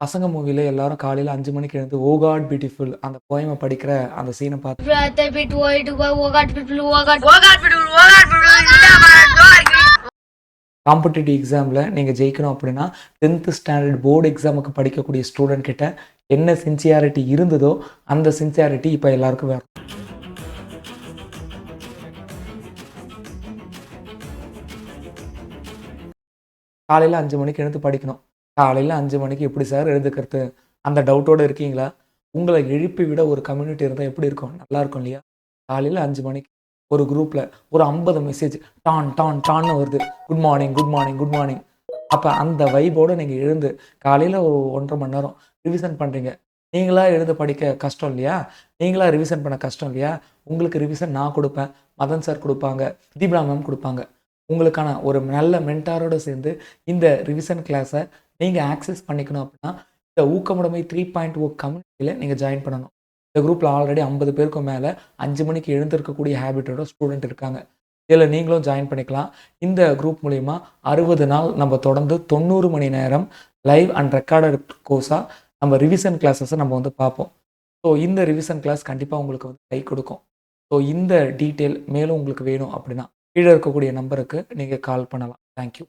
பசங்க மூவில எல்லாரும் காலையில 5 மணிக்கு எழுந்து "ஓ காட் பியூட்டிஃபுல்" அந்த போயம படிக்கிற அந்த சீன பார்த்து காம்படிட்டிவ் எக்ஸாம்ல நீங்க ஜெயிக்கணும் அப்படின்னா 10th ஸ்டாண்டர்ட் போர்டு எக்ஸாமுக்கு படிக்கக்கூடிய ஸ்டூடெண்ட் கிட்ட என்ன சின்சியாரிட்டி இருந்ததோ அந்த சின்சியாரிட்டி இப்ப எல்லாருக்கும் வேணும். காலையில 5 மணிக்கு எழுந்து படிக்கணும். காலையில 5 மணிக்கு எப்படி சார் எழுந்துக்கிறது? அந்த டவுட்டோட இருக்கீங்களா? உங்கள எழுப்பி விட ஒரு கம்யூனிட்டி இருந்தா எப்படி இருக்கும்? நல்லா இருக்கும் இல்லையா? காலையில 5 மணிக்கு ஒரு குரூப்ல ஒரு 50 மெசேஜ் டான் டான் டான்னு வருது. Good morning, good morning, good morning. அப்ப அந்த வைபோட நீங்க எழுந்து காலையில ஒரு 1 1/2 மணி நேரம் ரிவிஷன் பண்றீங்க. நீங்களா எழுந்து படிக்க கஷ்டம் இல்லையா? நீங்களா ரிவிஷன் பண்ண கஷ்டம் இல்லையா? உங்களுக்கு ரிவிஷன் நான் குடுப்பேன். மதன் சார் குடுப்பாங்க. தீபிகா மேம் குடுப்பாங்க. உங்களுக்கான ஒரு நல்ல மென்டாரோட சேர்ந்து இந்த ரிவிஷன் கிளாஸ நீங்க ஆக்சஸ் பண்ணிக்கணும் அப்படின்னா, இந்த ஊக்கமுடைமை 3.0 கம்யூனிட்டில நீங்க ஜாயின் பண்ணணும். இந்த குரூப்ல ஆல்ரெடி 50 பேருக்கும் மேல 5 மணிக்கு எழுந்திருக்கக்கூடிய ஹேபிட்டோட ஸ்டூடெண்ட் இருக்காங்க. இதுல நீங்களும் ஜாயின் பண்ணிக்கலாம். இந்த குரூப் மூலியமா 60 நாள் நம்ம தொடர்ந்து 90 மணி நேரம் லைவ் அண்ட் ரெக்கார்டட் கோர்ஸா நம்ம ரிவிஷன் கிளாஸஸ நம்ம வந்து பார்ப்போம். ஸோ இந்த ரிவிஷன் கிளாஸ் கண்டிப்பா உங்களுக்கு வந்து கை கொடுக்கும். ஸோ இந்த டீட்டெயில் மேலும் உங்களுக்கு வேணும் அப்படின்னா, கீழ இருக்கக்கூடிய நம்பருக்கு நீங்க கால் பண்ணலாம். Thank you.